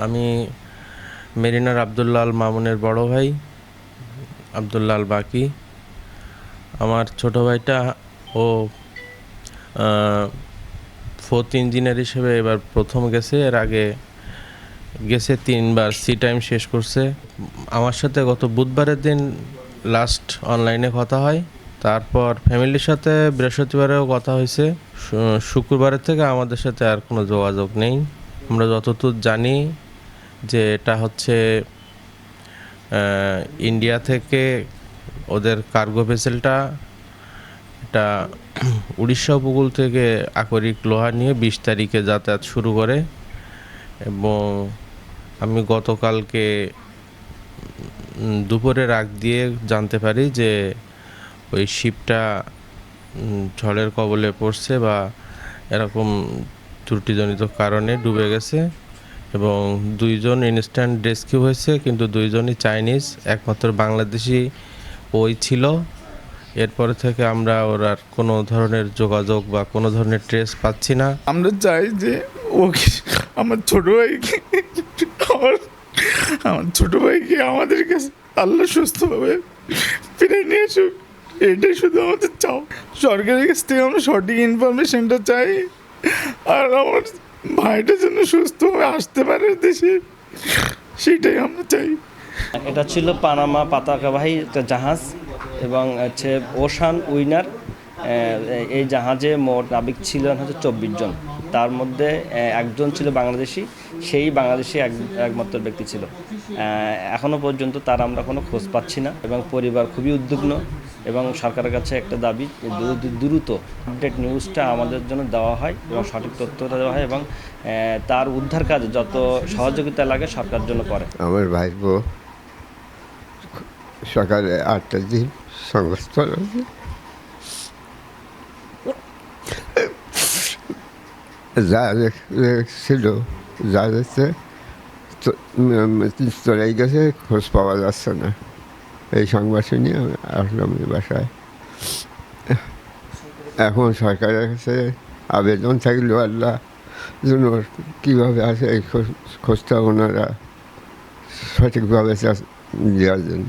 আমি মেরিনার আব্দুল্লাহ আল মামুনের বড় ভাই, আব্দুল্লাহ আল বাকি। আমার ছোট ভাইটা ও ফোর্থ ইঞ্জিনিয়ার হিসেবে এবার প্রথম গেছে। এর আগে গেছে 3বার, সি টাইম শেষ করছে। আমার সাথে গত বুধবারের দিন লাস্ট অনলাইনে কথা হয়। তারপর ফ্যামিলির সাথে বৃহস্পতিবারেও কথা হয়েছে। শুক্রবারের থেকে আমাদের সাথে আর কোনো যোগাযোগ নেই। আমরা যতদূর জানি যে এটা হচ্ছে ইন্ডিয়া থেকে ওদের কার্গো ভেসেলটা এটা উড়িষ্যা উপকূল থেকে আকরিক লোহা নিয়ে 20 তারিখে যাতায়াত শুরু করে। এবং আমি গতকালকে দুপুরের আগ দিয়ে জানতে পারি যে ওই শিপটা ঝড়ের কবলে পড়ছে বা এরকম ত্রুটিজনিত কারণে ডুবে গেছে। এবং 2জন ইনস্ট্যান্ট রেস্কিউ হয়েছে, কিন্তু 2জনই চাইনিজ, একমাত্র বাংলাদেশি ওই ছিল। এরপরে থেকে আমরা ওর আর কোনো ধরনের যোগাযোগ বা কোনো ধরনের ট্রেস পাচ্ছি না। আমরা চাই যে ওকে আমার ছোট ভাইকে আমার ছোট ভাইকে আমাদের কাছে আল্লাহ সুস্থভাবে ফিরে নিয়ে আসুক, এটাই শুধু আমাদের চাও। সরকারের কাছ থেকে আমরা সঠিক ইনফরমেশনটা চাই, আর আমার ভাইটা যেন সুস্থভাবে আসতে পারে দেশে, সেটাই আমরা চাই। এটা ছিল পানামা পতাকাবাহী একটা জাহাজ এবং হচ্ছে ওশান উইনার। এই জাহাজে মোট নাবিক ছিলেন হচ্ছে 24 জন। তার মধ্যে একজন ছিল বাংলাদেশি, সেই বাংলাদেশি একমাত্র ব্যক্তি ছিল। এখনও পর্যন্ত তার আমরা কোনো খোঁজ পাচ্ছি না এবং পরিবার খুবই উদ্বিগ্ন। এবং সরকারের কাছে একটা দাবি, দ্রুত আপডেট নিউজটা আমাদের জন্য দেওয়া হয় এবং সঠিক তথ্যটা দেওয়া হয় এবং তার উদ্ধার কাজে যত সহযোগিতা লাগে সরকার জন্য করে। আমার ভাইপো সকালে 8টার দিন সংবাদস্থল যা ছিল, যা যাচ্ছে চলে গেছে, খোঁজ পাওয়া যাচ্ছে না। এই সংবাদ শুনিয়ে আমি আসলাম বাসায়। এখন সরকারের কাছে আবেদন থাকলেও আল্লাহ যেন কীভাবে আছে এই খোঁজটা ওনারা সঠিকভাবে দেওয়ার জন্য।